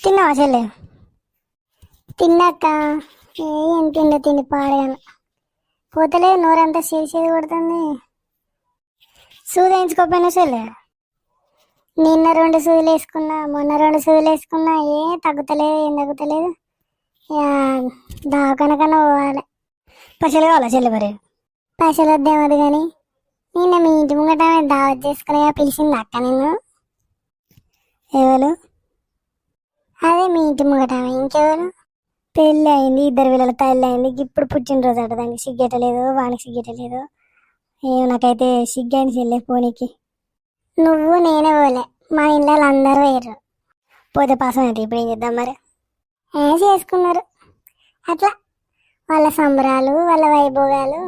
తిన్నావా చెల్లె? తిన్నాక ఏం తిండి తిండి పాడగాను పోతలే, నోరంతా చేసేది కొడుతుంది. సూది వేయించుకోపోయినా చెల్లె? నిన్న 2 సూదులు వేసుకున్నా, మొన్న 2 సూదులు వేసుకున్నా, తగ్గుతలేదు, ఏం తగ్గుతలేదు. దావకనకన్నా పోవాలి. పైసలు కావాలా చెల్లె మరి? పైసలు వద్దేమది కానీ నిన్న మీ ఇంటి ముంగట దావత్ చేసుకునే పిలిచింది అక్క నిన్ను. ఎవరు? అదే మీ ఇంటి ముంగట. ఇంకెవరు? పెళ్ళి అయింది, 2 పిల్లల తల్లి అయింది, ఇప్పుడు పుట్టినరోజు అట. దానికి సిగ్గెట్టలేదు, వానికి సిగ్గెట్టలేదు. ఏమో నాకైతే సిగ్గని చెల్లె పోనీకి. నువ్వు నేనే పోలే, మా ఇంట్లో అందరూ వేయరు. పోతే పాసం అయితే ఇప్పుడు ఏం చేద్దాం మరి? చేసుకున్నారు అట్లా. వాళ్ళ సంబరాలు, వాళ్ళ వైభోగాలు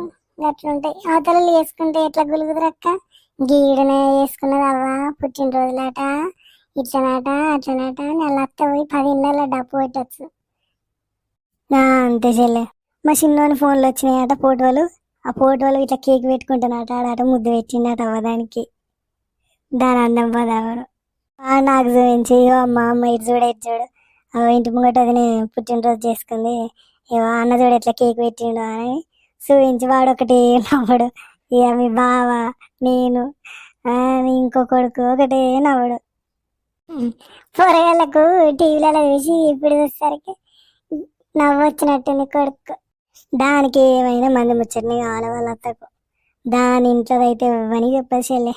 అట్లుంటాయి. అవతల చేసుకుంటే ఎట్లా గులుగుదరక్క? గీడనే చేసుకున్నది అవ్వ పుట్టినరోజులాట, ఇట్లనాట అట్లనాట అని వాళ్ళ అత్త పోయి 10 ఇళ్ళల్లో డప్పు పెట్టచ్చు. అంతే చెల్లె. మా చిన్నోని ఫోన్లో వచ్చినాయట ఫోటోలు. ఆ ఫోటోలు ఇట్లా కేక్ పెట్టుకుంటున్నట, ఆడాట ముద్దు పెట్టిండట అవ్వదానికి. దాని అందం పదావరు నాకు చూపించి, అమ్మ అమ్మ ఇటు చూడ ఇటు చూడు, ఇంటి ముంగట అది నేను పుట్టినరోజు చేసుకుంది, అన్న చూడు ఎట్లా కేక్ పెట్టిండు అని చూపించి వాడు ఒకటి నవ్వడు. ఇక మీ బావ, నేను, ఇంకో కొడుకు ఒకటే నవ్వడు. పొరగాళ్ళకు టీవీలలో చూసి ఇప్పుడు చూసేసరికి నవ్వు వచ్చినట్టుంది కొడుకు. దానికి ఏమైనా మంది ముచ్చట్ని కావాలి వాళ్ళ అత్తకు. దాని ఇంట్లో అయితే ఇవ్వని చెప్పదు చెల్లె.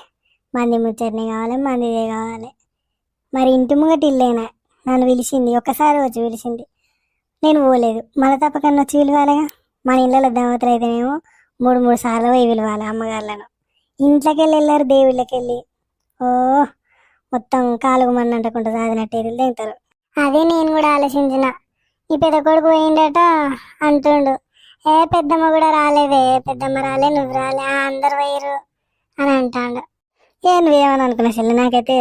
మంది ముచ్చట్ని కావాలి, మందిదే కావాలి. మరి ఇంటి ముంగట ఇల్లేనా నన్ను పిలిచింది, ఒక్కసారి వచ్చి పిలిచింది, నేను పోలేదు. మళ్ళీ తప్పకన్నా వచ్చి పిలవాలిగా. మన ఇళ్ళలో దేవతలు అయితేనేమో 3 సార్లు పోయి పిలవాలి అమ్మగారులను. ఇంట్లోకి వెళ్ళారు దేవుళ్ళకి వెళ్ళి మొత్తం కాలుగు మన్ను అంటకుండా సాధినట్టు ఎదురు తింటారు. అదే నేను కూడా ఆలోచించిన. ఈ పెద్ద కొడుకు పోయిండట అంటుండు, పెద్దమ్మ కూడా రాలేదే, పెద్దమ్మ రాలే, నువ్వు రాలే, అందరు పోయిరు అని అంటాడు. నువ్వేమని అనుకున్నా చెల్లి, నాకైతే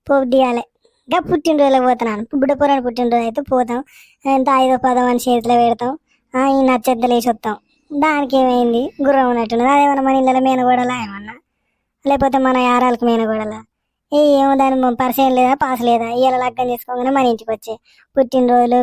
పొద్దుగాలే ఇంకా పుట్టినరోజులకు పోతున్నాను. బుడ్డపురాని పుట్టినరోజు అయితే పోతాం, ఎంత 5-10 అని చేతిలో పెడతాం, ఈ నచ్చెద్దలు వేసి వస్తాం. దానికి ఏమైంది, గుర్రం ఉన్నట్టున్నది. అదేమన్నా మన ఇళ్ళ మేనగోడలా ఏమన్నా, లేకపోతే మన యారాలకు మేనగోడలా? ఏమో దాని పరిచయం లేదా, పాస్ లేదా? ఇవాళ లగ్గం చేసుకోగానే మన ఇంటికి వచ్చే పుట్టినరోజులు